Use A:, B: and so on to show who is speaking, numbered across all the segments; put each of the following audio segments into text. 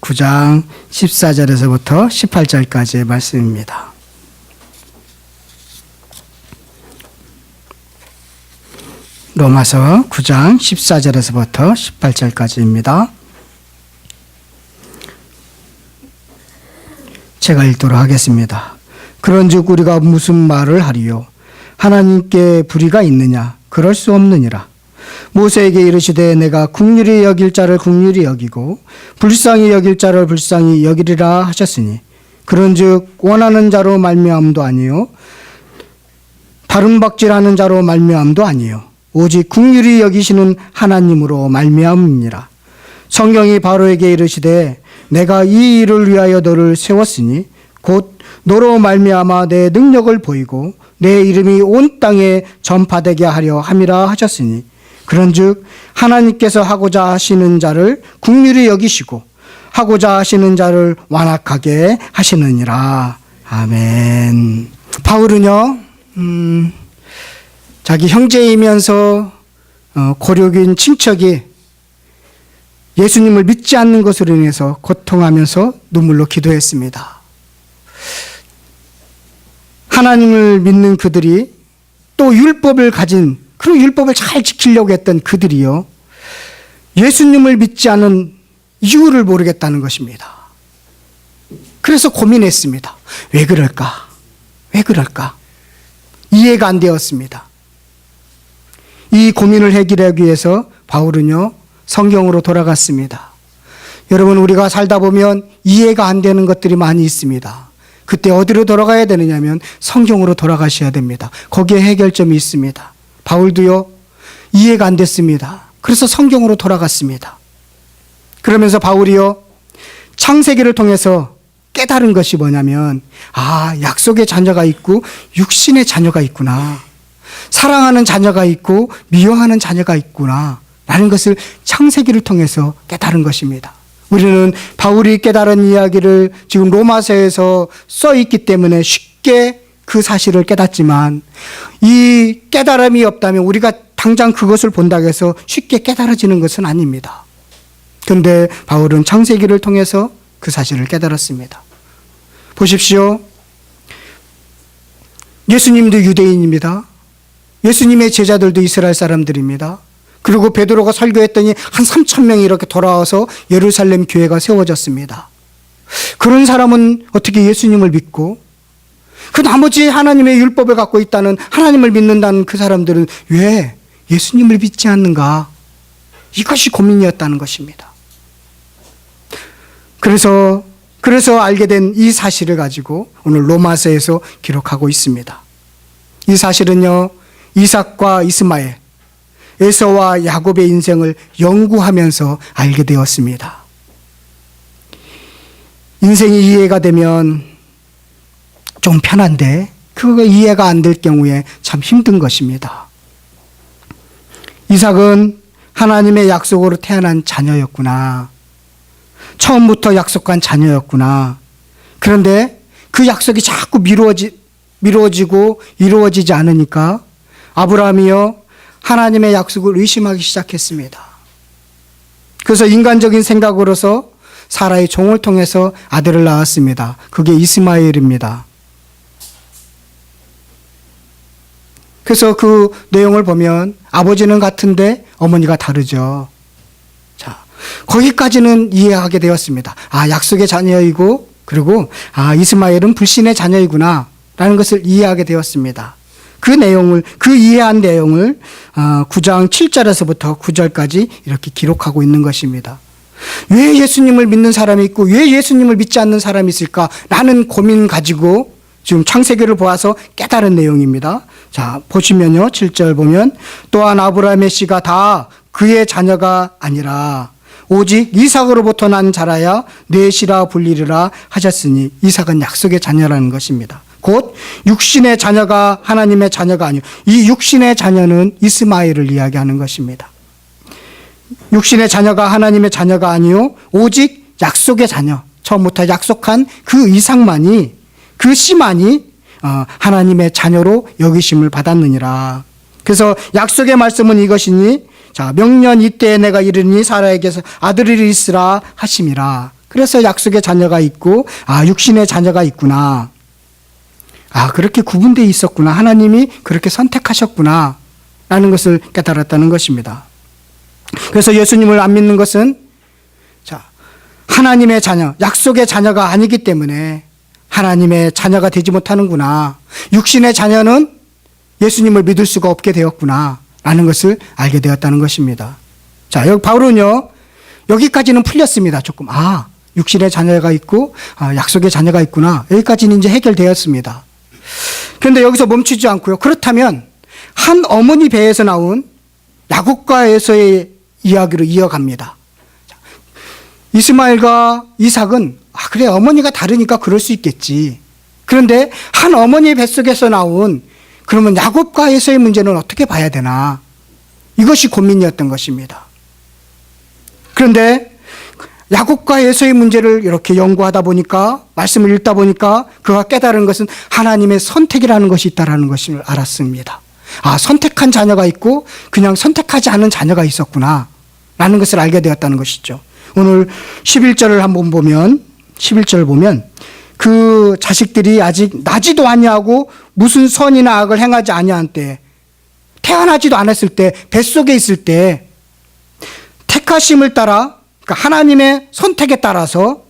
A: 9장 14절에서부터 18절까지의 말씀입니다. 로마서 9장 14절에서부터 18절까지입니다. 제가 읽도록 하겠습니다. 그런즉 우리가 무슨 말을 하리요? 하나님께 불의가 있느냐? 그럴 수 없느니라. 모세에게 이르시되 내가 긍휼히 여길 자를 긍휼히 여기고 불쌍히 여길 자를 불쌍히 여기리라 하셨으니 그런즉 원하는 자로 말미암도 아니요 바른박질하는 자로 말미암도 아니요 오직 긍휼히 여기시는 하나님으로 말미암이니라. 성경이 바로에게 이르시되 내가 이 일을 위하여 너를 세웠으니 곧 너로 말미암아 내 능력을 보이고 내 이름이 온 땅에 전파되게 하려 함이라 하셨으니 그런즉 하나님께서 하고자 하시는 자를 긍휼히 여기시고 하고자 하시는 자를 완악하게 하시느니라. 아멘. 바울은요 자기 형제이면서 고려인 친척이 예수님을 믿지 않는 것으로 인해서 고통하면서 눈물로 기도했습니다. 하나님을 믿는 그들이 또 율법을 가진 그리고 율법을 잘 지키려고 했던 그들이요 예수님을 믿지 않은 이유를 모르겠다는 것입니다. 그래서 고민했습니다. 왜 그럴까? 왜 그럴까? 이해가 안 되었습니다. 이 고민을 해결하기 위해서 바울은요 성경으로 돌아갔습니다. 여러분 우리가 살다 보면 이해가 안 되는 것들이 많이 있습니다. 그때 어디로 돌아가야 되느냐면 성경으로 돌아가셔야 됩니다. 거기에 해결점이 있습니다. 바울도요 이해가 안 됐습니다. 그래서 성경으로 돌아갔습니다. 그러면서 바울이요 창세기를 통해서 깨달은 것이 뭐냐면 약속의 자녀가 있고 육신의 자녀가 있구나. 사랑하는 자녀가 있고 미워하는 자녀가 있구나 라는 것을 창세기를 통해서 깨달은 것입니다. 우리는 바울이 깨달은 이야기를 지금 로마서에서 써 있기 때문에 쉽게 그 사실을 깨닫지만 이 깨달음이 없다면 우리가 당장 그것을 본다고 해서 쉽게 깨달아지는 것은 아닙니다. 그런데 바울은 창세기를 통해서 그 사실을 깨달았습니다. 보십시오. 예수님도 유대인입니다. 예수님의 제자들도 이스라엘 사람들입니다. 그리고 베드로가 설교했더니 한 3,000명이 이렇게 돌아와서 예루살렘 교회가 세워졌습니다. 그런 사람은 어떻게 예수님을 믿고 그 나머지 하나님의 율법을 갖고 있다는 하나님을 믿는다는 그 사람들은 왜 예수님을 믿지 않는가? 이것이 고민이었다는 것입니다. 그래서 알게 된 이 사실을 가지고 오늘 로마서에서 기록하고 있습니다. 이 사실은요 이삭과 이스마엘 에서와 야곱의 인생을 연구하면서 알게 되었습니다. 인생이 이해가 되면 좀 편한데 그거 이해가 안 될 경우에 참 힘든 것입니다. 이삭은 하나님의 약속으로 태어난 자녀였구나. 처음부터 약속한 자녀였구나. 그런데 그 약속이 자꾸 미루어지고 이루어지지 않으니까 아브라함이요 하나님의 약속을 의심하기 시작했습니다. 그래서 인간적인 생각으로서 사라의 종을 통해서 아들을 낳았습니다. 그게 이스마엘입니다. 그래서 그 내용을 보면 아버지는 같은데 어머니가 다르죠. 자, 거기까지는 이해하게 되었습니다. 약속의 자녀이고 그리고 이스마엘은 불신의 자녀이구나 라는 것을 이해하게 되었습니다. 그 이해한 내용을 9장 7절에서부터 9절까지 이렇게 기록하고 있는 것입니다. 왜 예수님을 믿는 사람이 있고 왜 예수님을 믿지 않는 사람이 있을까? 라는 고민 가지고 지금 창세기를 보아서 깨달은 내용입니다. 자, 보시면요. 7절 보면 또한 아브라함의 씨가 다 그의 자녀가 아니라 오직 이삭으로부터 난 자라야 내 씨라 불리리라 하셨으니 이삭은 약속의 자녀라는 것입니다. 곧 육신의 자녀가 하나님의 자녀가 아니요. 이 육신의 자녀는 이스마엘을 이야기하는 것입니다. 육신의 자녀가 하나님의 자녀가 아니요. 오직 약속의 자녀. 처음부터 약속한 그 이삭만이 그 씨만이 하나님의 자녀로 여기심을 받았느니라. 그래서 약속의 말씀은 이것이니 자 명년 이때에 내가 이르니 사라에게서 아들이 있으라 하심이라. 그래서 약속의 자녀가 있고, 육신의 자녀가 있구나. 그렇게 구분되어 있었구나. 하나님이 그렇게 선택하셨구나. 라는 것을 깨달았다는 것입니다. 그래서 예수님을 안 믿는 것은 하나님의 자녀, 약속의 자녀가 아니기 때문에 하나님의 자녀가 되지 못하는구나. 육신의 자녀는 예수님을 믿을 수가 없게 되었구나. 라는 것을 알게 되었다는 것입니다. 자, 여기 바울은요, 여기까지는 풀렸습니다. 조금. 육신의 자녀가 있고, 약속의 자녀가 있구나. 여기까지는 이제 해결되었습니다. 그런데 여기서 멈추지 않고요. 그렇다면, 한 어머니 배에서 나온 야곱과 에서의 이야기로 이어갑니다. 이스마엘과 이삭은 그래 어머니가 다르니까 그럴 수 있겠지. 그런데 한 어머니 뱃속에서 나온 그러면 야곱과 에서의 문제는 어떻게 봐야 되나? 이것이 고민이었던 것입니다. 그런데 야곱과 에서의 문제를 이렇게 연구하다 보니까 말씀을 읽다 보니까 그가 깨달은 것은 하나님의 선택이라는 것이 있다는 것을 알았습니다. 선택한 자녀가 있고 그냥 선택하지 않은 자녀가 있었구나 라는 것을 알게 되었다는 것이죠. 오늘 11절을 한번 보면 11절을 보면 그 자식들이 아직 나지도 아니하고 무슨 선이나 악을 행하지 아니한 때 태어나지도 않았을 때 뱃속에 있을 때 택하심을 따라 그러니까 하나님의 선택에 따라서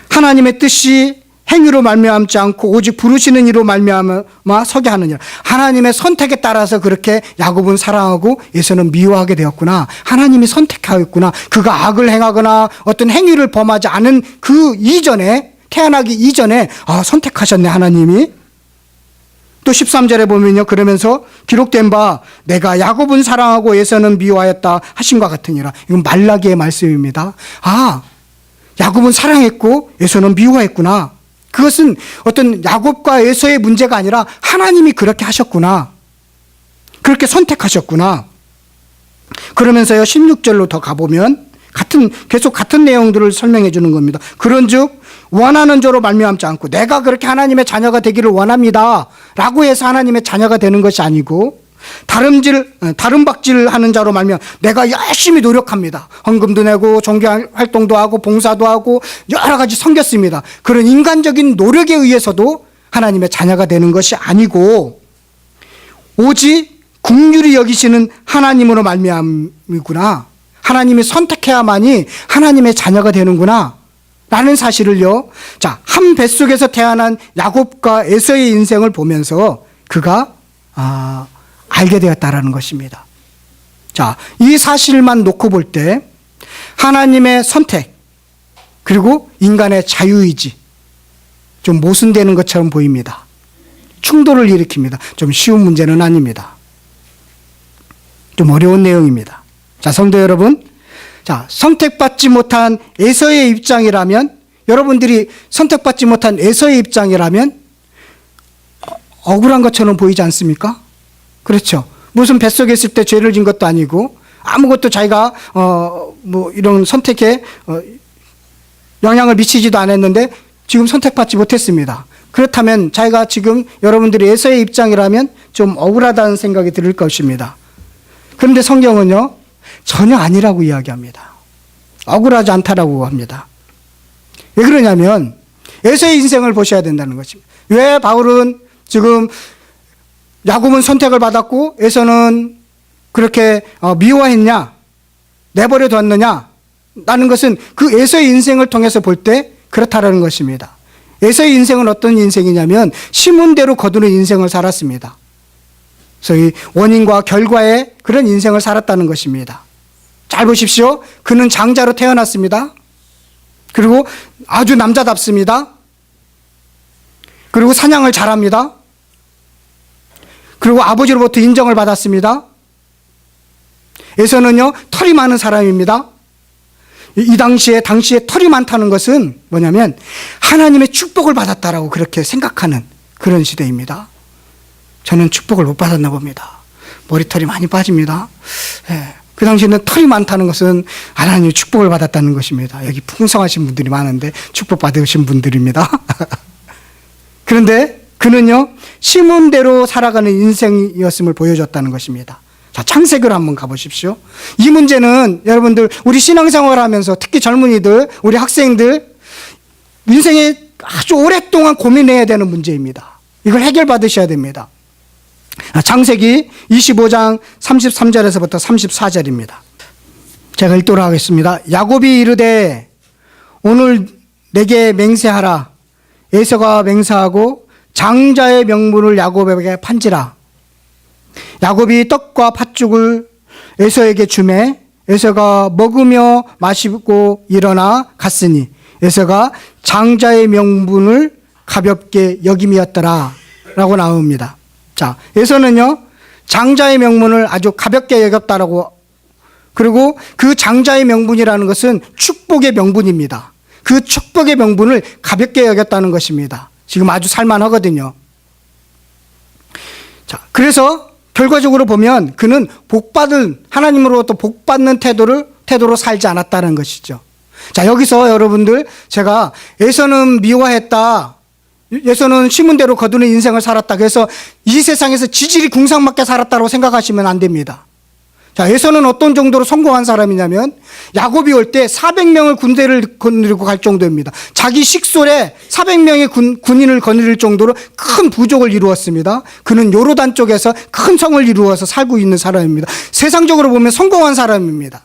A: 하나님의 뜻이 행위로 말미암지 않고 오직 부르시는 이로 말미암아 서게 하느니라. 하나님의 선택에 따라서 그렇게 야곱은 사랑하고 에서는 미워하게 되었구나. 하나님이 선택하였구나. 그가 악을 행하거나 어떤 행위를 범하지 않은 그 이전에 태어나기 이전에 선택하셨네 하나님이. 또 13절에 보면요. 그러면서 기록된 바 내가 야곱은 사랑하고 에서는 미워하였다 하심과 같으니라. 이건 말라기의 말씀입니다. 야곱은 사랑했고 에서는 미워했구나. 그것은 어떤 야곱과 에서의 문제가 아니라 하나님이 그렇게 하셨구나. 그렇게 선택하셨구나. 그러면서요 16절로 더 가보면 계속 같은 내용들을 설명해 주는 겁니다. 그런즉 원하는 자로 말미암지 않고 내가 그렇게 하나님의 자녀가 되기를 원합니다 라고 해서 하나님의 자녀가 되는 것이 아니고 다름박질 하는 자로 말미암아 내가 열심히 노력합니다. 헌금도 내고 종교 활동도 하고 봉사도 하고 여러 가지 섬겼습니다. 그런 인간적인 노력에 의해서도 하나님의 자녀가 되는 것이 아니고 오직 긍휼히 여기시는 하나님으로 말미암이구나. 하나님이 선택해야만이 하나님의 자녀가 되는구나 라는 사실을요. 한 뱃속에서 태어난 야곱과 에서의 인생을 보면서 그가 알게 되었다라는 것입니다. 이 사실만 놓고 볼 때 하나님의 선택 그리고 인간의 자유의지 좀 모순되는 것처럼 보입니다. 충돌을 일으킵니다. 좀 쉬운 문제는 아닙니다. 좀 어려운 내용입니다. 성도 여러분, 선택받지 못한 에서의 입장이라면 여러분들이 선택받지 못한 에서의 입장이라면 억울한 것처럼 보이지 않습니까? 그렇죠. 무슨 뱃속에 있을 때 죄를 진 것도 아니고 아무것도 자기가 이런 선택에 영향을 미치지도 않았는데 지금 선택받지 못했습니다. 그렇다면 자기가 지금 여러분들이 에서의 입장이라면 좀 억울하다는 생각이 들 것입니다. 그런데 성경은요 전혀 아니라고 이야기합니다. 억울하지 않다라고 합니다. 왜 그러냐면 에서의 인생을 보셔야 된다는 것입니다. 왜 바울은 지금 야곱은 선택을 받았고 에서는 그렇게 미워했냐 내버려 뒀느냐 라는 것은 그 에서의 인생을 통해서 볼 때 그렇다라는 것입니다. 에서의 인생은 어떤 인생이냐면 심은대로 거두는 인생을 살았습니다. 소위 원인과 결과의 그런 인생을 살았다는 것입니다. 잘 보십시오. 그는 장자로 태어났습니다. 그리고 아주 남자답습니다. 그리고 사냥을 잘합니다. 그리고 아버지로부터 인정을 받았습니다. 에서는요 털이 많은 사람입니다. 당시에 털이 많다는 것은 뭐냐면 하나님의 축복을 받았다라고 그렇게 생각하는 그런 시대입니다. 저는 축복을 못 받았나 봅니다. 머리털이 많이 빠집니다. 그 당시에는 털이 많다는 것은 하나님의 축복을 받았다는 것입니다. 여기 풍성하신 분들이 많은데 축복 받으신 분들입니다. 그런데 그는요 심은 대로 살아가는 인생이었음을 보여줬다는 것입니다. 자, 창세기로 한번 가보십시오. 이 문제는 여러분들 우리 신앙생활 하면서 특히 젊은이들, 우리 학생들 인생에 아주 오랫동안 고민해야 되는 문제입니다. 이걸 해결받으셔야 됩니다. 창세기 25장 33절에서부터 34절입니다. 제가 읽도록 하겠습니다. 야곱이 이르되 오늘 내게 맹세하라. 에서가 맹세하고 장자의 명분을 야곱에게 판지라. 야곱이 떡과 팥죽을 에서에게 주매 에서가 먹으며 마시고 일어나 갔으니 에서가 장자의 명분을 가볍게 여김이었더라 라고 나옵니다. 자, 에서는요 장자의 명분을 아주 가볍게 여겼다라고, 그리고 그 장자의 명분이라는 것은 축복의 명분입니다. 그 축복의 명분을 가볍게 여겼다는 것입니다. 지금 아주 살만하거든요. 자, 그래서 결과적으로 보면 그는 복받은, 하나님으로부터 복받는 태도로 살지 않았다는 것이죠. 자, 여기서 여러분들 제가 에서는 미워했다, 에서는 심은 대로 거두는 인생을 살았다, 그래서 이 세상에서 지질이 궁상맞게 살았다고 생각하시면 안 됩니다. 자, 에서는 어떤 정도로 성공한 사람이냐면 야곱이 올 때 400명을 군대를 거느리고 갈 정도입니다. 자기 식솔에 400명의 군인을 거느릴 정도로 큰 부족을 이루었습니다. 그는 요르단 쪽에서 큰 성을 이루어서 살고 있는 사람입니다. 세상적으로 보면 성공한 사람입니다.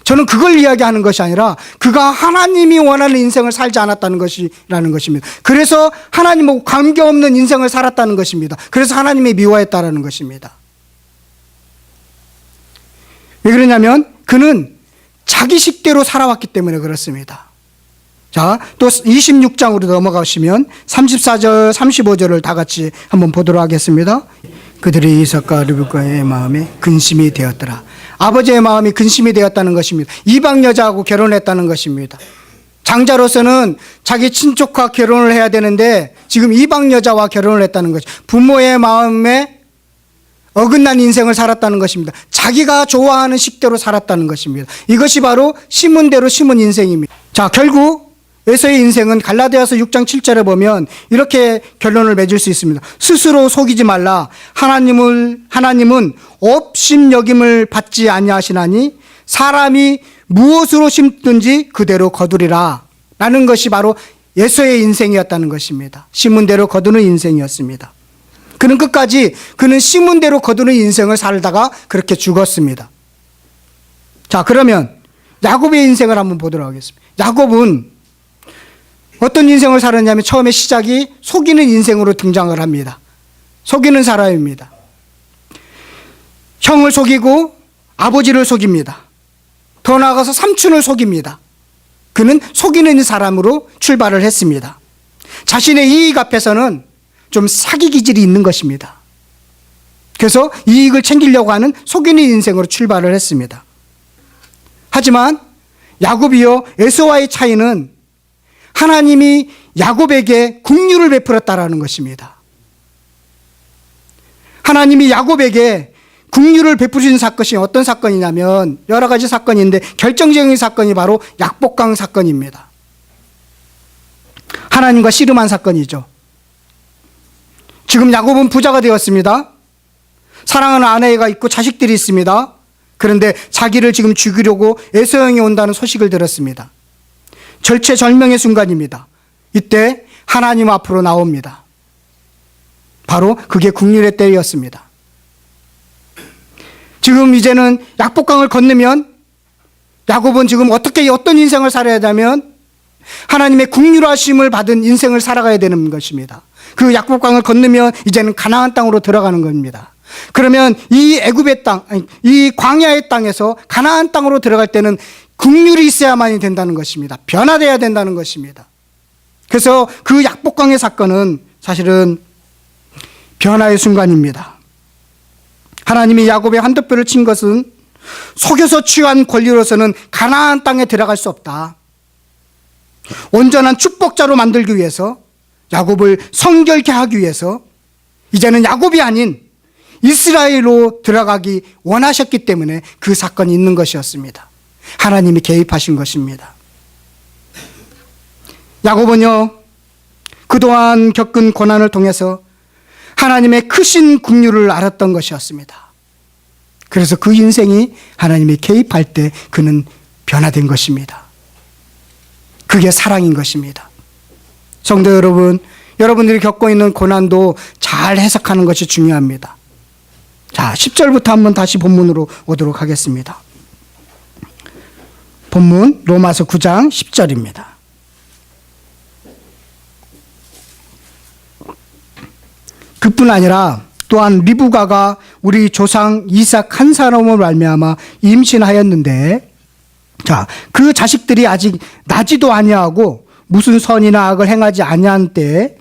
A: 저는 그걸 이야기하는 것이 아니라 그가 하나님이 원하는 인생을 살지 않았다는 것이라는 것입니다. 그래서 하나님하고 관계없는 인생을 살았다는 것입니다. 그래서 하나님이 미워했다라는 것입니다. 왜 그러냐면 그는 자기 식대로 살아왔기 때문에 그렇습니다. 자, 또 26장으로 넘어가시면 34절, 35절을 다 같이 한번 보도록 하겠습니다. 그들이 이삭과 르브카의 마음에 근심이 되었더라. 아버지의 마음이 근심이 되었다는 것입니다. 이방 여자하고 결혼했다는 것입니다. 장자로서는 자기 친족과 결혼을 해야 되는데 지금 이방 여자와 결혼을 했다는 것이죠. 부모의 마음에 어긋난 인생을 살았다는 것입니다. 자기가 좋아하는 식대로 살았다는 것입니다. 이것이 바로 심은 대로 심은 인생입니다. 자, 결국 에서의 인생은 갈라디아서 6장 7절에 보면 이렇게 결론을 맺을 수 있습니다. 스스로 속이지 말라. 하나님은 업심여김을 받지 아니하시나니 사람이 무엇으로 심든지 그대로 거두리라 라는 것이 바로 에서의 인생이었다는 것입니다. 심은 대로 거두는 인생이었습니다. 그는 끝까지 그는 심은 대로 거두는 인생을 살다가 그렇게 죽었습니다. 자, 그러면 야곱의 인생을 한번 보도록 하겠습니다. 야곱은 어떤 인생을 살았냐면 처음에 시작이 속이는 인생으로 등장을 합니다. 속이는 사람입니다. 형을 속이고 아버지를 속입니다. 더 나아가서 삼촌을 속입니다. 그는 속이는 사람으로 출발을 했습니다. 자신의 이익 앞에서는 좀 사기 기질이 있는 것입니다. 그래서 이익을 챙기려고 하는 속이는 인생으로 출발을 했습니다. 하지만 야곱이요 에서와의 차이는 하나님이 야곱에게 긍휼을 베풀었다라는 것입니다. 하나님이 야곱에게 긍휼을 베푸신 사건이 어떤 사건이냐면 여러 가지 사건인데 결정적인 사건이 바로 약복강 사건입니다. 하나님과 씨름한 사건이죠. 지금 야곱은 부자가 되었습니다. 사랑하는 아내가 있고 자식들이 있습니다. 그런데 자기를 지금 죽이려고 에서 형이 온다는 소식을 들었습니다. 절체절명의 순간입니다. 이때 하나님 앞으로 나옵니다. 바로 그게 긍휼의 때였습니다. 지금 이제는 약복강을 건너면 야곱은 지금 어떤 인생을 살아야 하냐면 하나님의 긍휼하심을 받은 인생을 살아가야 되는 것입니다. 그 약복강을 건너면 이제는 가나안 땅으로 들어가는 겁니다. 그러면 이 애굽의 땅, 이 광야의 땅에서 가나안 땅으로 들어갈 때는 긍휼이 있어야만이 된다는 것입니다. 변화되어야 된다는 것입니다. 그래서 그 약복강의 사건은 사실은 변화의 순간입니다. 하나님이 야곱의 한도뼈를 친 것은 속여서 취한 권리로서는 가나안 땅에 들어갈 수 없다. 온전한 축복자로 만들기 위해서 야곱을 성결케 하기 위해서 이제는 야곱이 아닌 이스라엘로 들어가기 원하셨기 때문에 그 사건이 있는 것이었습니다. 하나님이 개입하신 것입니다. 야곱은요 그동안 겪은 고난을 통해서 하나님의 크신 긍휼을 알았던 것이었습니다. 그래서 그 인생이 하나님이 개입할 때 그는 변화된 것입니다. 그게 사랑인 것입니다. 성도 여러분, 여러분들이 겪고 있는 고난도 잘 해석하는 것이 중요합니다. 자, 10절부터 한번 다시 본문으로 오도록 하겠습니다. 본문 로마서 9장 10절입니다. 그뿐 아니라 또한 리브가가 우리 조상 이삭 한 사람을 말미암아 임신하였는데, 자, 그 자식들이 아직 나지도 아니하고 무슨 선이나 악을 행하지 아니한 때에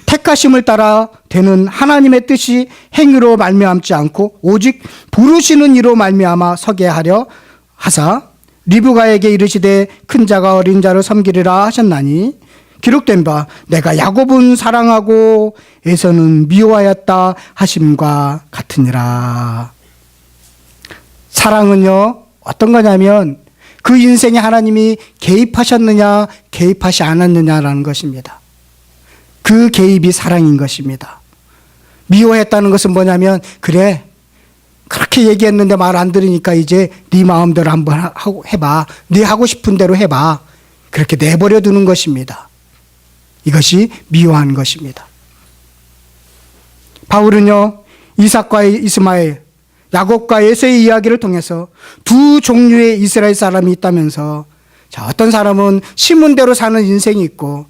A: 택하심을 따라 되는 하나님의 뜻이 행위로 말미암지 않고 오직 부르시는 이로 말미암아 서게 하려 하사 리브가에게 이르시되 큰 자가 어린 자를 섬기리라 하셨나니, 기록된 바 내가 야곱은 사랑하고 에서는 미워하였다 하심과 같으니라. 사랑은요, 어떤 거냐면 그 인생에 하나님이 개입하셨느냐 개입하지 않았느냐라는 것입니다. 그 개입이 사랑인 것입니다. 미워했다는 것은 뭐냐면, 그래, 그렇게 얘기했는데 말 안 들으니까 이제 네 마음대로 한번 해봐. 네 하고 싶은 대로 해봐. 그렇게 내버려 두는 것입니다. 이것이 미워한 것입니다. 바울은요, 이삭과 이스마엘, 야곱과 에서의 이야기를 통해서 두 종류의 이스라엘 사람이 있다면서, 자, 어떤 사람은 심은 대로 사는 인생이 있고,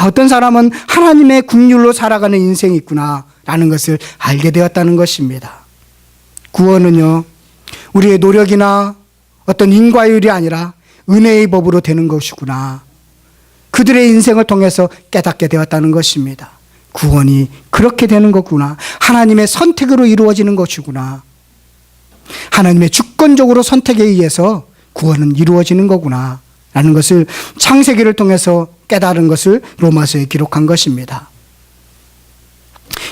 A: 어떤 사람은 하나님의 긍휼로 살아가는 인생이 있구나라는 것을 알게 되었다는 것입니다. 구원은요, 우리의 노력이나 어떤 인과율이 아니라 은혜의 법으로 되는 것이구나. 그들의 인생을 통해서 깨닫게 되었다는 것입니다. 구원이 그렇게 되는 거구나. 하나님의 선택으로 이루어지는 것이구나. 하나님의 주권적으로 선택에 의해서 구원은 이루어지는 거구나 라는 것을 창세기를 통해서 깨달은 것을 로마서에 기록한 것입니다.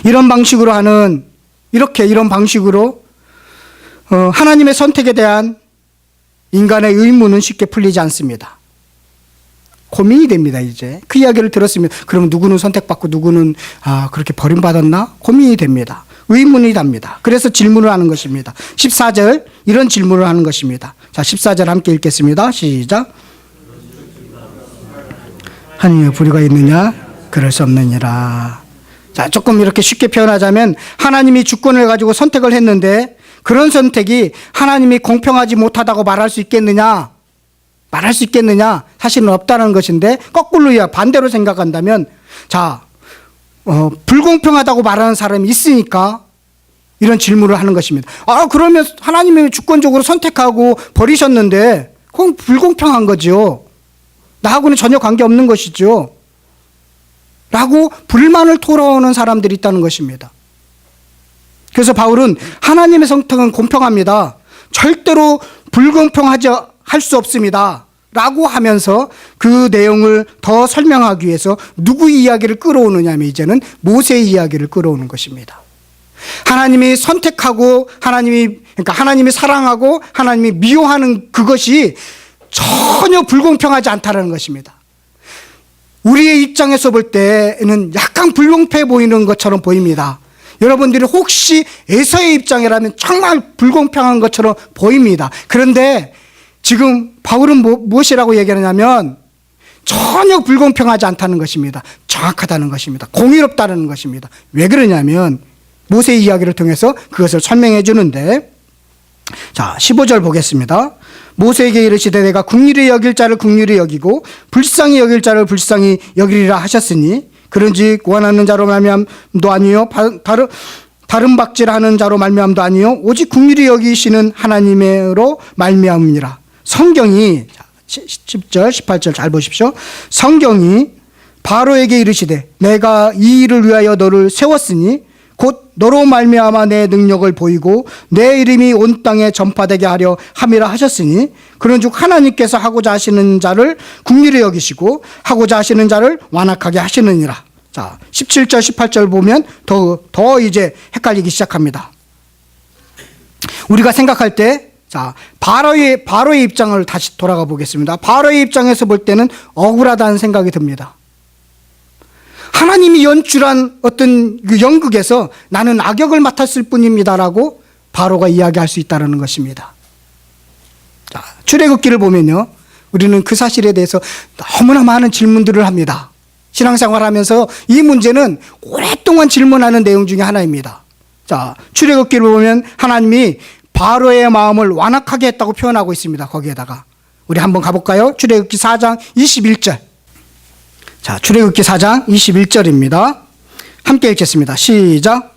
A: 이런 방식으로 하나님의 선택에 대한 인간의 의문은 쉽게 풀리지 않습니다. 고민이 됩니다. 이제 그 이야기를 들었으면, 그럼 누구는 선택받고 누구는 그렇게 버림받았나? 고민이 됩니다. 의문이 답니다. 그래서 질문을 하는 것입니다. 14절, 이런 질문을 하는 것입니다. 자, 14절 함께 읽겠습니다. 시작. 하나님의 불의가 있느냐? 그럴 수 없느니라. 자, 조금 이렇게 쉽게 표현하자면, 하나님이 주권을 가지고 선택을 했는데 그런 선택이 하나님이 공평하지 못하다고 말할 수 있겠느냐? 사실은 없다는 것인데, 거꾸로 반대로 생각한다면, 자, 불공평하다고 말하는 사람이 있으니까 이런 질문을 하는 것입니다. 그러면 하나님이 주권적으로 선택하고 버리셨는데 그건 불공평한 거죠. 나하고는 전혀 관계없는 것이죠. 라고 불만을 토로하는 사람들이 있다는 것입니다. 그래서 바울은 하나님의 선택은 공평합니다. 절대로 불공평하지 할 수 없습니다. 라고 하면서 그 내용을 더 설명하기 위해서 누구의 이야기를 끌어오느냐 하면, 이제는 모세의 이야기를 끌어오는 것입니다. 하나님이 선택하고 하나님이 사랑하고 하나님이 미워하는 그것이 전혀 불공평하지 않다는 것입니다. 우리의 입장에서 볼 때는 약간 불공평해 보이는 것처럼 보입니다. 여러분들이 혹시 에서의 입장이라면 정말 불공평한 것처럼 보입니다. 그런데 지금 바울은 무엇이라고 얘기하냐면 전혀 불공평하지 않다는 것입니다. 정확하다는 것입니다. 공의롭다는 것입니다. 왜 그러냐면 모세의 이야기를 통해서 그것을 설명해 주는데, 자, 15절 보겠습니다. 모세에게 이르시되 내가 긍휼히 여길 자를 긍휼히 여기고 불쌍히 여길 자를 불쌍히 여기리라 하셨으니, 그런즉 원하는 자로 말미암도 아니요 다른 박질하는 자로 말미암도 아니요 오직 긍휼히 여기시는 하나님으로 말미암이니라. 성경이 10절 18절 잘 보십시오. 성경이 바로에게 이르시되 내가 이 일을 위하여 너를 세웠으니 곧 너로 말미암아 내 능력을 보이고 내 이름이 온 땅에 전파되게 하려 함이라 하셨으니, 그런즉 하나님께서 하고자 하시는 자를 긍휼히 여기시고 하고자 하시는 자를 완악하게 하시느니라. 자, 17절 18절 보면 더 이제 헷갈리기 시작합니다. 우리가 생각할 때, 자, 바로의 입장을 다시 돌아가 보겠습니다. 바로의 입장에서 볼 때는 억울하다는 생각이 듭니다. 하나님이 연출한 어떤 그 연극에서 나는 악역을 맡았을 뿐입니다라고 바로가 이야기할 수 있다는 것입니다. 자, 출애굽기를 보면요, 우리는 그 사실에 대해서 너무나 많은 질문들을 합니다. 신앙생활하면서 이 문제는 오랫동안 질문하는 내용 중에 하나입니다. 자, 출애굽기를 보면 하나님이 바로의 마음을 완악하게 했다고 표현하고 있습니다. 거기에다가 우리 한번 가볼까요? 출애굽기 4장 21절. 자, 출애굽기 4장 21절입니다. 함께 읽겠습니다. 시작.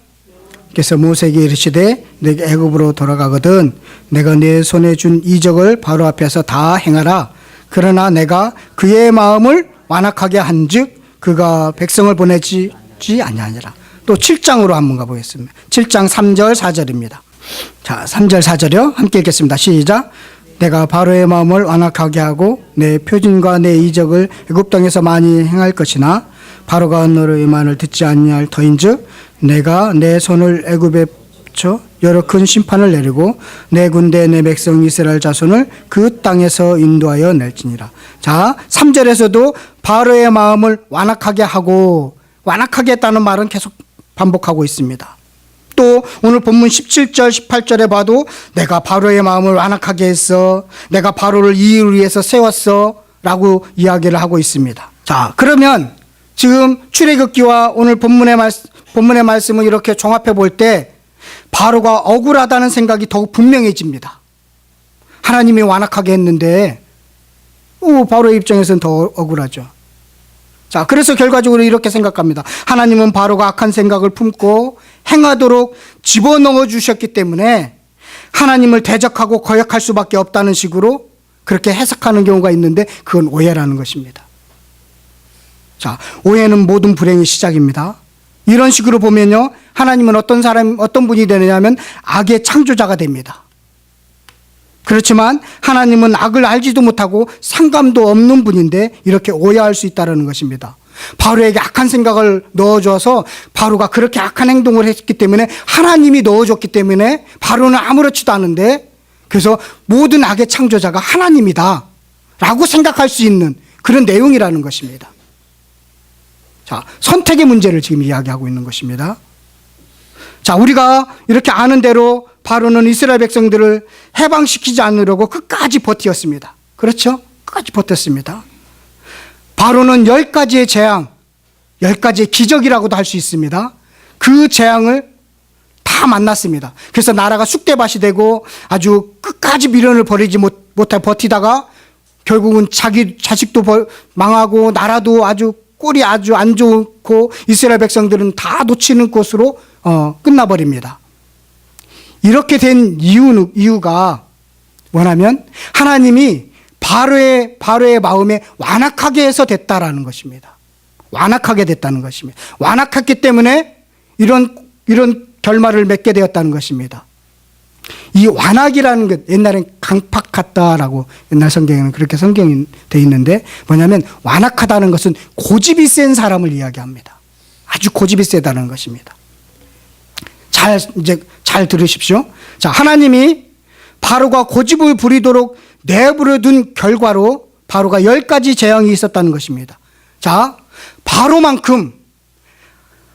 A: 그래서 모세에게 이르시되 내가 애굽으로 돌아가거든 내가 내 손에 준 이적을 바로 앞에서 다 행하라. 그러나 내가 그의 마음을 완악하게 한즉 그가 백성을 보내지 아니하니라. 또 7장으로 한번 가보겠습니다. 7장 3절 4절입니다. 자, 3절 4절이요. 함께 읽겠습니다. 시작. 내가 바로의 마음을 완악하게 하고 내 표징과 내 이적을 애굽 땅에서 많이 행할 것이나 바로가 너의 말을 듣지 아니할 터인즉 내가 내 손을 애굽에 쳐 여러 큰 심판을 내리고 내 군대 내 백성 이스라엘 자손을 그 땅에서 인도하여 낼지니라. 자, 3절에서도 바로의 마음을 완악하게 하고 완악하게 했다는 말은 계속 반복하고 있습니다. 또 오늘 본문 17절 18절에 봐도 내가 바로의 마음을 완악하게 했어, 내가 바로를 이 일을 위해서 세웠어 라고 이야기를 하고 있습니다. 자, 그러면 지금 출애굽기와 오늘 본문의 말씀을 이렇게 종합해 볼 때 바로가 억울하다는 생각이 더욱 분명해집니다. 하나님이 완악하게 했는데 바로의 입장에서는 더 억울하죠. 자, 그래서 결과적으로 이렇게 생각합니다. 하나님은 바로가 악한 생각을 품고 행하도록 집어넣어 주셨기 때문에 하나님을 대적하고 거역할 수밖에 없다는 식으로 그렇게 해석하는 경우가 있는데 그건 오해라는 것입니다. 자, 오해는 모든 불행의 시작입니다. 이런 식으로 보면요, 하나님은 어떤 분이 되느냐면 악의 창조자가 됩니다. 그렇지만 하나님은 악을 알지도 못하고 상감도 없는 분인데 이렇게 오해할 수 있다는 것입니다. 바로에게 악한 생각을 넣어줘서 바로가 그렇게 악한 행동을 했기 때문에 하나님이 넣어줬기 때문에 바로는 아무렇지도 않은데 그래서 모든 악의 창조자가 하나님이다 라고 생각할 수 있는 그런 내용이라는 것입니다. 자, 선택의 문제를 지금 이야기하고 있는 것입니다. 자, 우리가 이렇게 아는 대로 바로는 이스라엘 백성들을 해방시키지 않으려고 끝까지 버티었습니다. 그렇죠? 끝까지 버텼습니다. 바로는 10가지의 재앙, 10가지의 기적이라고도 할 수 있습니다. 그 재앙을 다 만났습니다. 그래서 나라가 쑥대밭이 되고 아주 끝까지 미련을 버리지 못해 버티다가 결국은 자기 자식도 망하고 나라도 아주 꼴이 아주 안 좋고 이스라엘 백성들은 다 놓치는 곳으로 끝나버립니다. 이렇게 된 이유가 뭐냐면 하나님이 바로의 마음에 완악하게 해서 됐다라는 것입니다. 완악하게 됐다는 것입니다. 완악했기 때문에 이런 결말을 맺게 되었다는 것입니다. 이 완악이라는 것, 옛날엔 강팍 같다라고 옛날 성경에는 그렇게 성경이 되어 있는데 뭐냐면 완악하다는 것은 고집이 센 사람을 이야기합니다. 아주 고집이 세다는 것입니다. 잘 들으십시오. 자, 하나님이 바로가 고집을 부리도록 내버려 둔 결과로 바로가 10가지 재앙이 있었다는 것입니다. 자, 바로만큼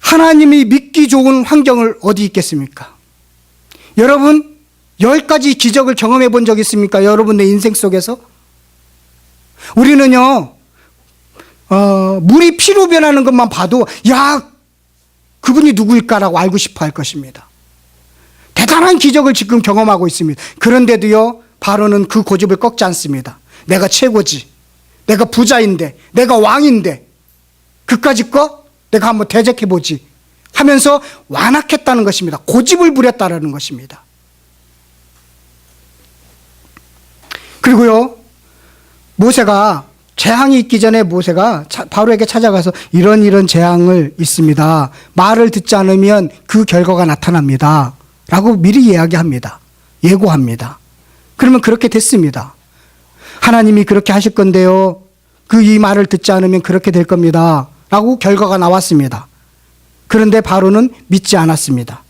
A: 하나님이 믿기 좋은 환경을 어디 있겠습니까? 여러분 10가지 기적을 경험해 본 적 있습니까? 여러분의 인생 속에서? 우리는요, 물이 피로 변하는 것만 봐도 야, 그분이 누구일까라고 알고 싶어 할 것입니다. 대단한 기적을 지금 경험하고 있습니다. 그런데도요, 바로는 그 고집을 꺾지 않습니다. 내가 최고지, 내가 부자인데, 내가 왕인데 그까짓 거 내가 한번 대적해보지 하면서 완악했다는 것입니다. 고집을 부렸다는 것입니다. 그리고요, 모세가 재앙이 있기 전에 모세가 바로에게 찾아가서 이런 재앙을 있습니다. 말을 듣지 않으면 그 결과가 나타납니다. 라고 미리 이야기합니다. 예고합니다. 그러면 그렇게 됐습니다. 하나님이 그렇게 하실 건데요, 이 말을 듣지 않으면 그렇게 될 겁니다. 라고 결과가 나왔습니다. 그런데 바로는 믿지 않았습니다.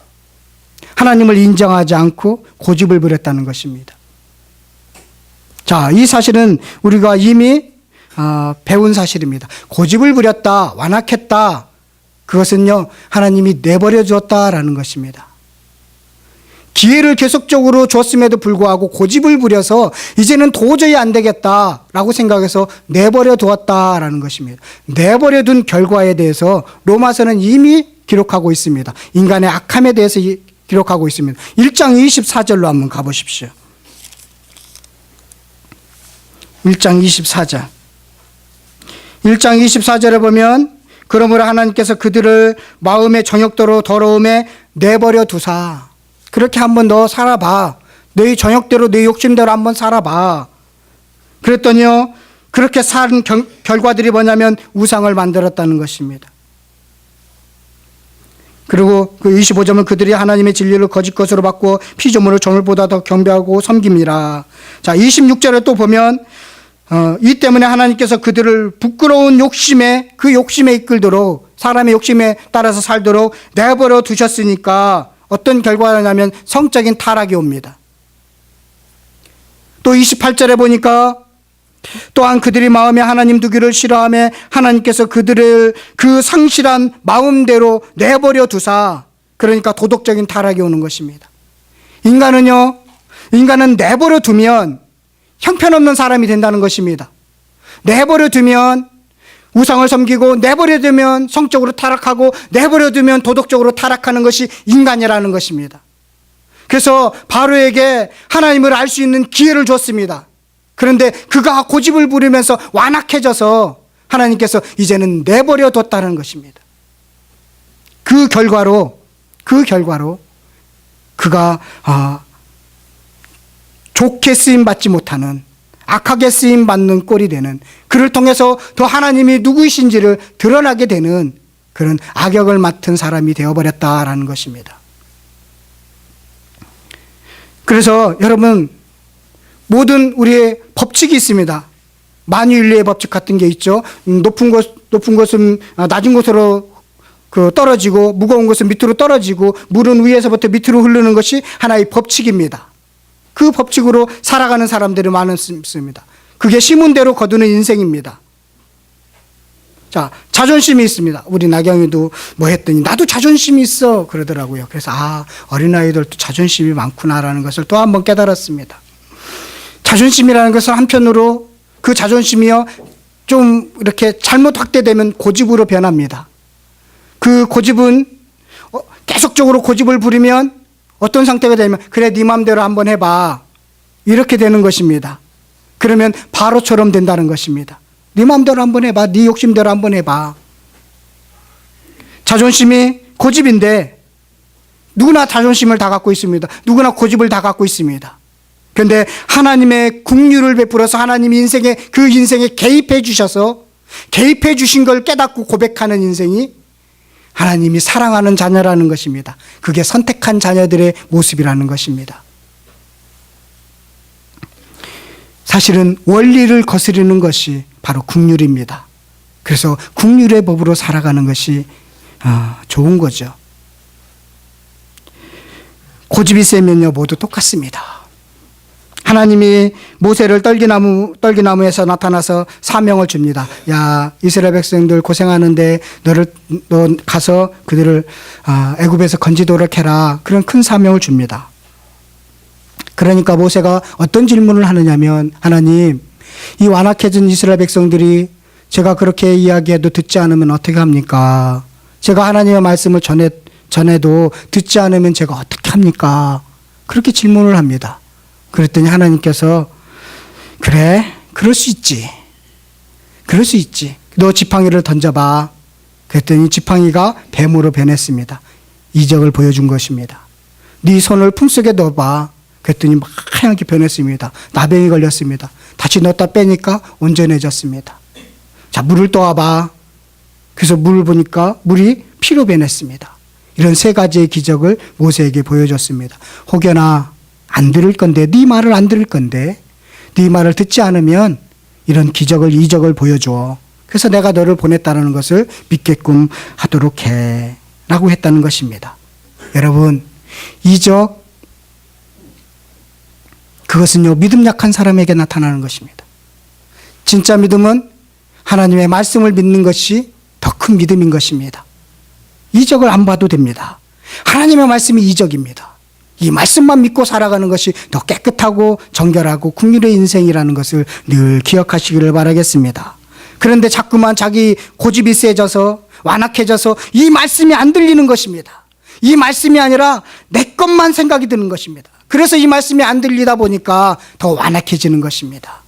A: 하나님을 인정하지 않고 고집을 부렸다는 것입니다. 자, 이 사실은 우리가 이미 배운 사실입니다. 고집을 부렸다, 완악했다, 그것은요 하나님이 내버려 주었다라는 것입니다. 기회를 계속적으로 줬음에도 불구하고 고집을 부려서 이제는 도저히 안 되겠다라고 생각해서 내버려 두었다라는 것입니다. 내버려 둔 결과에 대해서 로마서는 이미 기록하고 있습니다. 인간의 악함에 대해서 기록하고 있습니다. 1장 24절로 한번 가보십시오. 1장 24절. 1장 24절에 보면 그러므로 하나님께서 그들을 마음의 정욕대로 더러움에 내버려 두사. 그렇게 한번 너 살아봐. 너희 정욕대로 너 욕심대로 한번 살아봐. 그랬더니요, 그렇게 산 결과들이 뭐냐면 우상을 만들었다는 것입니다. 그리고 그 25절은 그들이 하나님의 진리를 거짓 것으로 바꾸어 피조물을 정을보다 더 경배하고 섬김이라. 자, 26절에 또 보면 이 때문에 하나님께서 그들을 부끄러운 욕심에, 그 욕심에 이끌도록, 사람의 욕심에 따라서 살도록 내버려 두셨으니까 어떤 결과냐면 성적인 타락이 옵니다. 또 28절에 보니까 또한 그들이 마음에 하나님 두기를 싫어하며 하나님께서 그들을 그 상실한 마음대로 내버려 두사. 그러니까 도덕적인 타락이 오는 것입니다. 인간은 내버려 두면 형편없는 사람이 된다는 것입니다. 내버려 두면 우상을 섬기고, 내버려 두면 성적으로 타락하고, 내버려 두면 도덕적으로 타락하는 것이 인간이라는 것입니다. 그래서 바로에게 하나님을 알 수 있는 기회를 줬습니다. 그런데 그가 고집을 부리면서 완악해져서 하나님께서 이제는 내버려 뒀다는 것입니다. 그 결과로 그가 좋게 쓰임받지 못하는, 악하게 쓰임받는 꼴이 되는, 그를 통해서 더 하나님이 누구이신지를 드러나게 되는 그런 악역을 맡은 사람이 되어버렸다라는 것입니다. 그래서 여러분, 모든 우리의 법칙이 있습니다. 만유인류의 법칙 같은 게 있죠. 높은 곳은 낮은 곳으로 떨어지고, 무거운 것은 밑으로 떨어지고, 물은 위에서부터 밑으로 흐르는 것이 하나의 법칙입니다. 그 법칙으로 살아가는 사람들이 많습니다. 그게 심은 대로 거두는 인생입니다. 자, 자존심이 있습니다. 우리 나경이도 뭐 했더니 나도 자존심이 있어 그러더라고요. 그래서 어린아이들도 자존심이 많구나라는 것을 또 한 번 깨달았습니다. 자존심이라는 것은 한편으로 그 자존심이요, 좀 이렇게 잘못 확대되면 고집으로 변합니다. 그 고집은 계속적으로 고집을 부리면 어떤 상태가 되면, 그래 네 마음대로 한번 해봐, 이렇게 되는 것입니다. 그러면 바로처럼 된다는 것입니다. 네 마음대로 한번 해봐, 네 욕심대로 한번 해봐. 자존심이 고집인데 누구나 자존심을 다 갖고 있습니다. 누구나 고집을 다 갖고 있습니다. 그런데 하나님의 긍휼을 베풀어서 하나님이 그 인생에 개입해 주셔서, 개입해 주신 걸 깨닫고 고백하는 인생이 하나님이 사랑하는 자녀라는 것입니다. 그게 선택한 자녀들의 모습이라는 것입니다. 사실은 원리를 거스르는 것이 바로 긍휼입니다. 그래서 긍휼의 법으로 살아가는 것이 좋은 거죠. 고집이 세면요, 모두 똑같습니다. 하나님이 모세를 떨기나무에서 나타나서 사명을 줍니다. 야, 이스라엘 백성들 고생하는데 너 가서 그들을 애굽에서 건지도록 해라. 그런 큰 사명을 줍니다. 그러니까 모세가 어떤 질문을 하느냐면, 하나님, 이 완악해진 이스라엘 백성들이 제가 그렇게 이야기해도 듣지 않으면 어떻게 합니까? 제가 하나님의 말씀을 전해도 듣지 않으면 제가 어떻게 합니까? 그렇게 질문을 합니다. 그랬더니 하나님께서, 그래, 그럴 수 있지. 너 지팡이를 던져봐. 그랬더니 지팡이가 뱀으로 변했습니다. 이적을 보여준 것입니다. 네 손을 품속에 넣어봐. 그랬더니 막 하얗게 변했습니다. 나병이 걸렸습니다. 다시 넣었다 빼니까 온전해졌습니다. 자, 물을 떠와봐. 그래서 물을 보니까 물이 피로 변했습니다. 이런 세 가지의 기적을 모세에게 보여줬습니다. 혹여나 안 들을 건데, 네 말을 안 들을 건데, 네 말을 듣지 않으면 이런 이적을 보여줘. 그래서 내가 너를 보냈다는 것을 믿게끔 하도록 해. 라고 했다는 것입니다. 여러분, 이적, 그것은요, 믿음 약한 사람에게 나타나는 것입니다. 진짜 믿음은 하나님의 말씀을 믿는 것이 더 큰 믿음인 것입니다. 이적을 안 봐도 됩니다. 하나님의 말씀이 이적입니다. 이 말씀만 믿고 살아가는 것이 더 깨끗하고 정결하고 긍휼의 인생이라는 것을 늘 기억하시기를 바라겠습니다. 그런데 자꾸만 자기 고집이 세져서 완악해져서 이 말씀이 안 들리는 것입니다. 이 말씀이 아니라 내 것만 생각이 드는 것입니다. 그래서 이 말씀이 안 들리다 보니까 더 완악해지는 것입니다.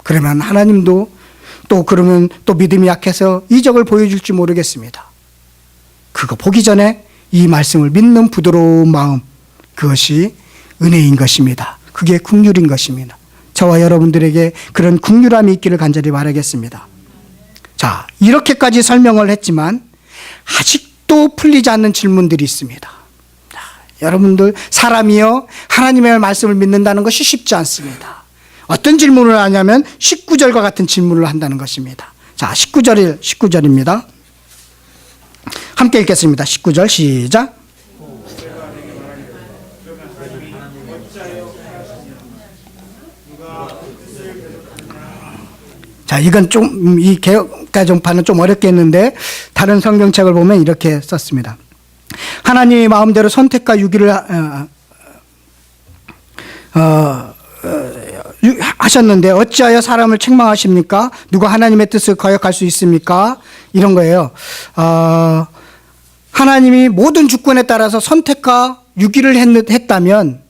A: 그러면 하나님도 그러면 믿음이 약해서 이적을 보여줄지 모르겠습니다. 그거 보기 전에 이 말씀을 믿는 부드러운 마음, 그것이 은혜인 것입니다. 그게 긍휼인 것입니다. 저와 여러분들에게 그런 긍휼함이 있기를 간절히 바라겠습니다. 자, 이렇게까지 설명을 했지만 아직도 풀리지 않는 질문들이 있습니다. 자, 여러분들, 사람이요 하나님의 말씀을 믿는다는 것이 쉽지 않습니다. 어떤 질문을 하냐면 19절과 같은 질문을 한다는 것입니다. 자, 19절입니다. 함께 읽겠습니다. 19절 시작. 자, 이건 이 개혁가정파는 좀 어렵겠는데 다른 성경책을 보면 이렇게 썼습니다. 하나님의 마음대로 선택과 유기를 하셨는데 어찌하여 사람을 책망하십니까? 누가 하나님의 뜻을 거역할 수 있습니까? 이런 거예요. 하나님이 모든 주권에 따라서 선택과 유기를 했다면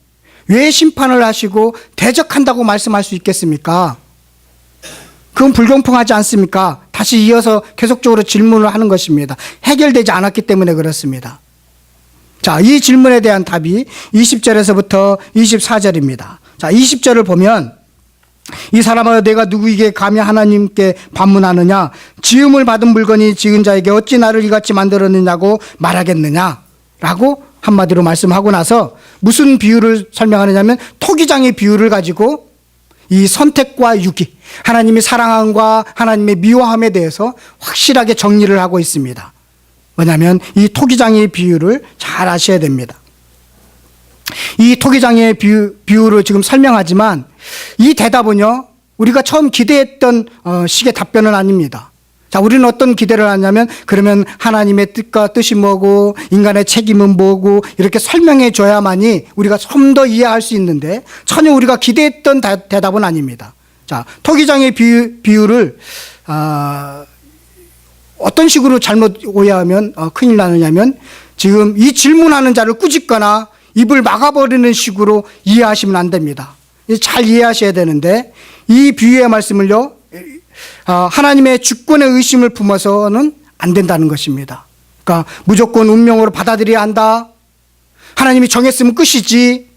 A: 왜 심판을 하시고 대적한다고 말씀할 수 있겠습니까? 그건 불공평하지 않습니까? 다시 이어서 계속적으로 질문을 하는 것입니다. 해결되지 않았기 때문에 그렇습니다. 자, 이 질문에 대한 답이 20절에서부터 24절입니다. 자, 20절을 보면 이 사람아 내가 누구에게 감히 하나님께 반문하느냐? 지음을 받은 물건이 지은 자에게 어찌 나를 이같이 만들었느냐고 말하겠느냐? 라고 한마디로 말씀하고 나서 무슨 비유를 설명하느냐면 토기장의 비유를 가지고 이 선택과 유기, 하나님이 사랑함과 하나님의 미워함에 대해서 확실하게 정리를 하고 있습니다. 뭐냐면 이 토기장의 비유를 잘 아셔야 됩니다. 이 토기장의 비유를 지금 설명하지만 이 대답은요, 우리가 처음 기대했던 식의 답변은 아닙니다. 자, 우리는 어떤 기대를 하냐면 그러면 하나님의 뜻과 뜻이 뭐고 인간의 책임은 뭐고 이렇게 설명해 줘야만이 우리가 좀 더 이해할 수 있는데 전혀 우리가 기대했던 대답은 아닙니다. 자, 토기장의 비유를 어떤 식으로 잘못 오해하면 큰일 나느냐면 지금 이 질문하는 자를 꾸짖거나 입을 막아버리는 식으로 이해하시면 안 됩니다. 잘 이해하셔야 되는데 이 비유의 말씀을요, 하나님의 주권의 의심을 품어서는 안 된다는 것입니다. 그러니까 무조건 운명으로 받아들여야 한다. 하나님이 정했으면 끝이지.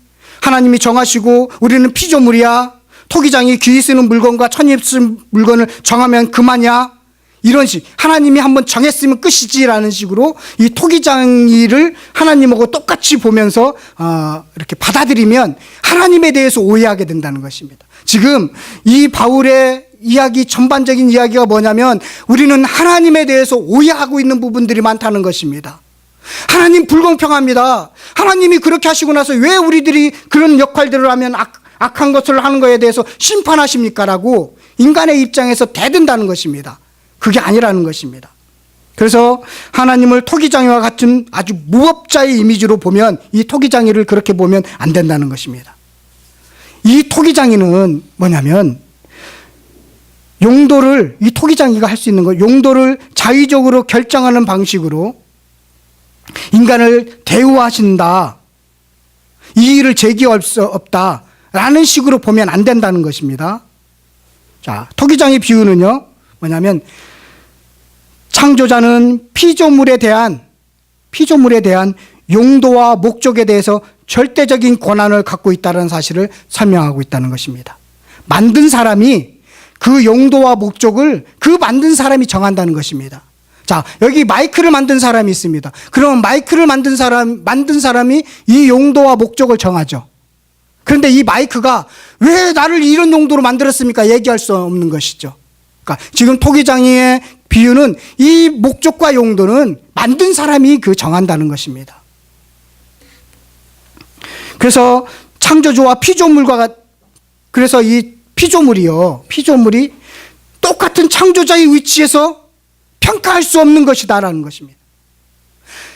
A: 하나님이 정하시고 우리는 피조물이야. 토기장이 귀 쓰는 물건과 천이 쓰는 물건을 정하면 그만이야. 이런 식, 하나님이 한번 정했으면 끝이지라는 식으로 이 토기장이를 하나님하고 똑같이 보면서 이렇게 받아들이면 하나님에 대해서 오해하게 된다는 것입니다. 지금 이 바울의 이야기, 전반적인 이야기가 뭐냐면 우리는 하나님에 대해서 오해하고 있는 부분들이 많다는 것입니다. 하나님 불공평합니다. 하나님이 그렇게 하시고 나서 왜 우리들이 그런 역할들을 하면 악한 것을 하는 것에 대해서 심판하십니까? 라고 인간의 입장에서 대든다는 것입니다. 그게 아니라는 것입니다. 그래서 하나님을 토기장이와 같은 아주 무법자의 이미지로 보면 이 토기장이를 그렇게 보면 안 된다는 것입니다. 이 토기장이는 뭐냐면 용도를, 이 토기장이가 할 수 있는 거, 용도를 자의적으로 결정하는 방식으로 인간을 대우하신다, 이의를 제기할 수 없다 라는 식으로 보면 안 된다는 것입니다. 자, 토기장의 비유는요 뭐냐면 창조자는 피조물에 대한 용도와 목적에 대해서 절대적인 권한을 갖고 있다는 사실을 설명하고 있다는 것입니다. 만든 사람이 그 용도와 목적을 그 만든 사람이 정한다는 것입니다. 자, 여기 마이크를 만든 사람이 있습니다. 그럼 마이크를 만든 사람이 이 용도와 목적을 정하죠. 그런데 이 마이크가 왜 나를 이런 용도로 만들었습니까? 얘기할 수 없는 것이죠. 그러니까 지금 토기장이의 비유는 이 목적과 용도는 만든 사람이 정한다는 것입니다. 그래서 창조주와 그래서 이 피조물이 똑같은 창조자의 위치에서 평가할 수 없는 것이다라는 것입니다.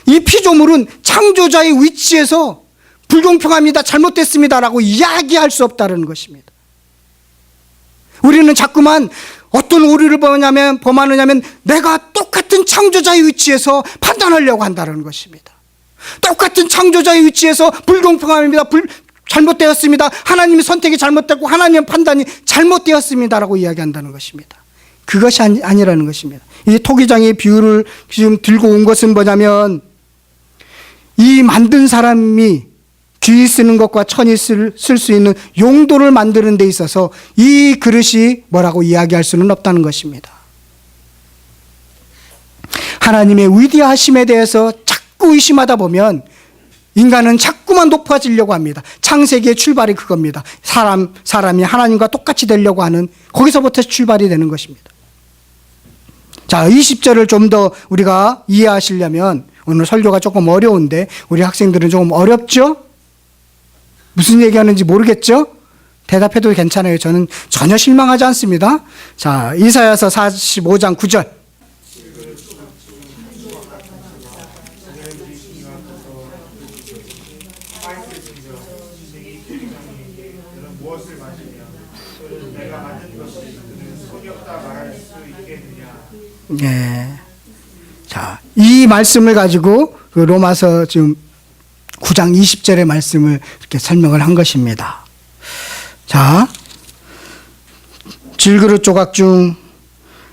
A: 이 피조물은 창조자의 위치에서 불공평합니다, 잘못됐습니다라고 이야기할 수 없다는 것입니다. 우리는 자꾸만 어떤 오류를 범하느냐면 내가 똑같은 창조자의 위치에서 판단하려고 한다는 것입니다. 똑같은 창조자의 위치에서 불공평합니다, 잘못되었습니다, 하나님의 선택이 잘못됐고 하나님의 판단이 잘못되었습니다라고 이야기한다는 것입니다. 그것이 아니라는 것입니다. 이 토기장의 비유를 지금 들고 온 것은 뭐냐면, 이 만든 사람이 귀 쓰는 것과 천이 쓸 수 있는 용도를 만드는 데 있어서 이 그릇이 뭐라고 이야기할 수는 없다는 것입니다. 하나님의 위대하심에 대해서 자꾸 의심하다 보면 인간은 자꾸만 높아지려고 합니다. 창세기의 출발이 그겁니다. 사람이 하나님과 똑같이 되려고 하는, 거기서부터 출발이 되는 것입니다. 자, 20절을 좀 더 우리가 이해하시려면, 오늘 설교가 조금 어려운데 우리 학생들은 조금 어렵죠? 무슨 얘기하는지 모르겠죠? 대답해도 괜찮아요. 저는 전혀 실망하지 않습니다. 자, 이사야서 45장 9절. 네. 자, 이 말씀을 가지고 그 로마서 지금 9장 20절의 말씀을 이렇게 설명을 한 것입니다. 자, 질그릇 조각 중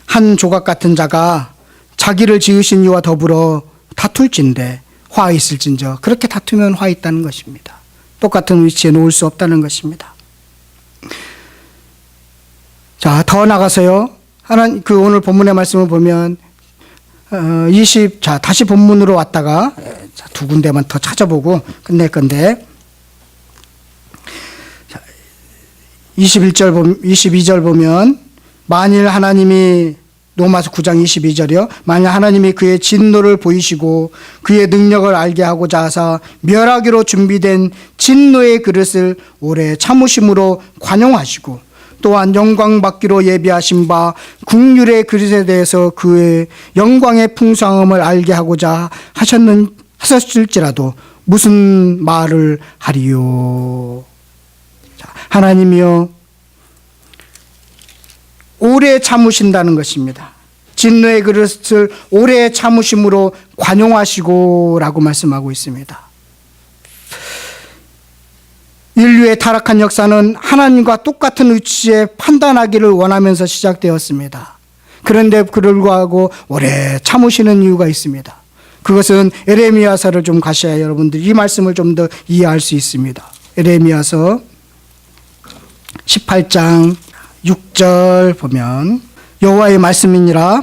A: 한 조각 같은 자가 자기를 지으신 이와 더불어 다툴진대 화 있을진저. 그렇게 다투면 화 있다는 것입니다. 똑같은 위치에 놓을 수 없다는 것입니다. 자, 더 나가서요, 그 오늘 본문의 말씀을 보면 자, 다시 본문으로 왔다가 두 군데만 더 찾아보고 끝낼 건데, 22절 보면, 만일 하나님이, 로마서 9장 22절이요. 만일 하나님이 그의 진노를 보이시고 그의 능력을 알게 하고자 하사 멸하기로 준비된 진노의 그릇을 오래 참으심으로 관용하시고, 또한 영광 받기로 예비하신 바 국률의 그릇에 대해서 그의 영광의 풍성함을 알게 하고자 하셨을지라도 무슨 말을 하리요. 자, 하나님이요, 오래 참으신다는 것입니다. 진노의 그릇을 오래 참으심으로 관용하시고 라고 말씀하고 있습니다. 인류의 타락한 역사는 하나님과 똑같은 위치에 판단하기를 원하면서 시작되었습니다. 그런데 불구하고 오래 참으시는 이유가 있습니다. 그것은 에레미야서를 좀 가셔야 여러분들이 이 말씀을 좀 더 이해할 수 있습니다. 에레미야서 18장 6절 보면, 여호와의 말씀이니라.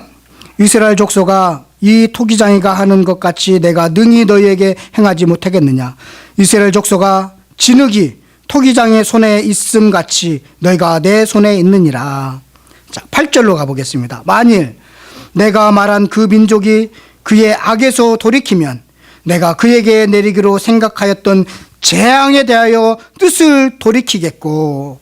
A: 이스라엘 족속아, 이 토기장이가 하는 것 같이 내가 능히 너희에게 행하지 못하겠느냐. 이스라엘 족속아, 진흙이 토기장의 손에 있음 같이 너희가 내 손에 있느니라. 자, 8절로 가보겠습니다. 만일 내가 말한 그 민족이 그의 악에서 돌이키면 내가 그에게 내리기로 생각하였던 재앙에 대하여 뜻을 돌이키겠고,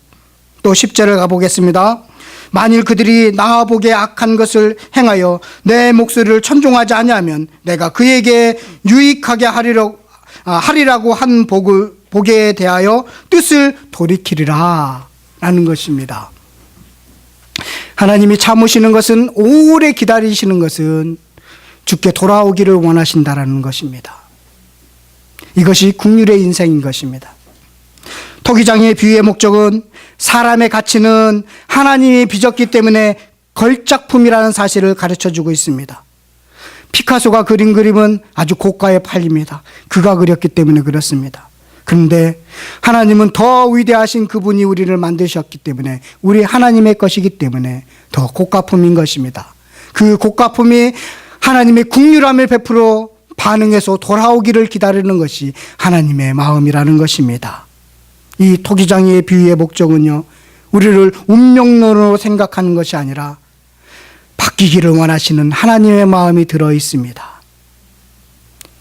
A: 또 10절을 가보겠습니다. 만일 그들이 나 보게 악한 것을 행하여 내 목소리를 천종하지 아니하면 내가 그에게 유익하게 하리라고 한 복에 대하여 뜻을 돌이키리라 라는 것입니다. 하나님이 참으시는 것은, 오래 기다리시는 것은 주께 돌아오기를 원하신다라는 것입니다. 이것이 국률의 인생인 것입니다. 토기장의 비유의 목적은 사람의 가치는 하나님이 빚었기 때문에 걸작품이라는 사실을 가르쳐주고 있습니다. 피카소가 그린 그림은 아주 고가에 팔립니다. 그가 그렸기 때문에 그렇습니다. 그런데 하나님은 더 위대하신 그분이 우리를 만드셨기 때문에, 우리 하나님의 것이기 때문에 더 고가품인 것입니다. 그 고가품이 하나님의 국률함을 베풀어 반응해서 돌아오기를 기다리는 것이 하나님의 마음이라는 것입니다. 이 토기장의 비유의 목적은요, 우리를 운명론으로 생각하는 것이 아니라 바뀌기를 원하시는 하나님의 마음이 들어 있습니다.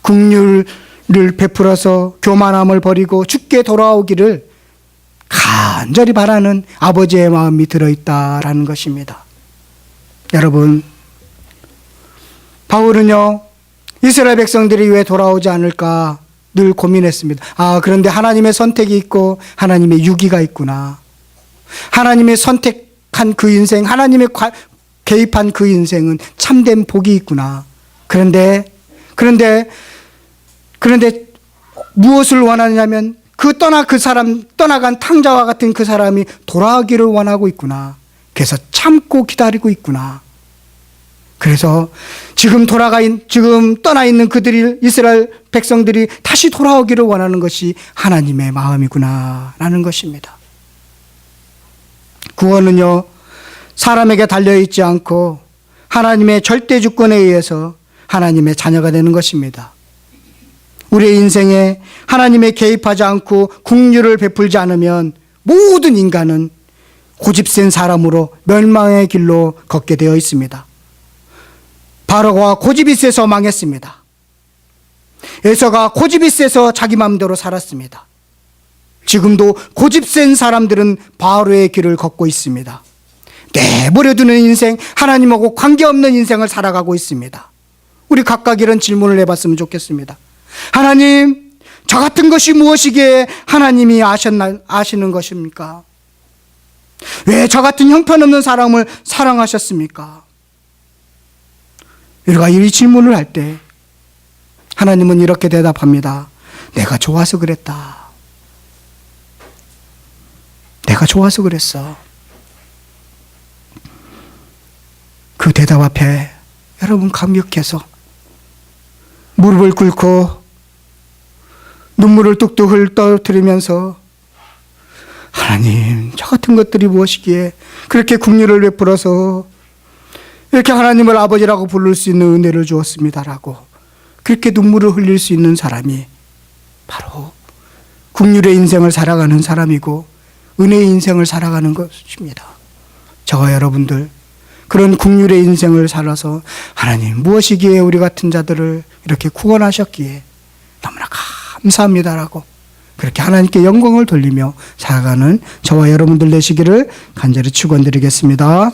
A: 국률을 베풀어서 교만함을 버리고 주께 돌아오기를 간절히 바라는 아버지의 마음이 들어있다라는 것입니다. 여러분, 바울은요, 이스라엘 백성들이 왜 돌아오지 않을까 늘 고민했습니다. 그런데 하나님의 선택이 있고 하나님의 유기가 있구나. 하나님의 선택한 그 인생, 하나님의 개입한 그 인생은 참된 복이 있구나. 그런데 무엇을 원하냐면 떠나간 탕자와 같은 그 사람이 돌아오기를 원하고 있구나. 그래서 참고 기다리고 있구나. 그래서 지금 떠나 있는 이스라엘 백성들이 다시 돌아오기를 원하는 것이 하나님의 마음이구나 라는 것입니다. 구원은요, 사람에게 달려있지 않고 하나님의 절대 주권에 의해서 하나님의 자녀가 되는 것입니다. 우리의 인생에 하나님의 개입하지 않고 긍휼을 베풀지 않으면 모든 인간은 고집센 사람으로 멸망의 길로 걷게 되어 있습니다. 바로가 고집이 세서 망했습니다. 에서가 고집이 세서 자기 마음대로 살았습니다. 지금도 고집센 사람들은 바로의 길을 걷고 있습니다. 내버려두는 인생, 하나님하고 관계없는 인생을 살아가고 있습니다. 우리 각각 이런 질문을 해봤으면 좋겠습니다. 하나님, 저 같은 것이 무엇이기에 하나님이 아시는 것입니까? 왜 저 같은 형편없는 사람을 사랑하셨습니까? 우리가 이 질문을 할 때 하나님은 이렇게 대답합니다. 내가 좋아서 그랬다. 내가 좋아서 그랬어. 그 대답 앞에 여러분 감격해서 무릎을 꿇고 눈물을 뚝뚝 떨어뜨리면서 하나님, 저 같은 것들이 무엇이기에 그렇게 긍휼을 베풀어서 이렇게 하나님을 아버지라고 부를 수 있는 은혜를 주었습니다라고 그렇게 눈물을 흘릴 수 있는 사람이 바로 긍휼의 인생을 살아가는 사람이고 은혜의 인생을 살아가는 것입니다. 저와 여러분들 그런 긍휼의 인생을 살아서 하나님, 무엇이기에 우리 같은 자들을 이렇게 구원하셨기에 너무나 감사합니다라고 그렇게 하나님께 영광을 돌리며 살아가는 저와 여러분들 되시기를 간절히 축원드리겠습니다.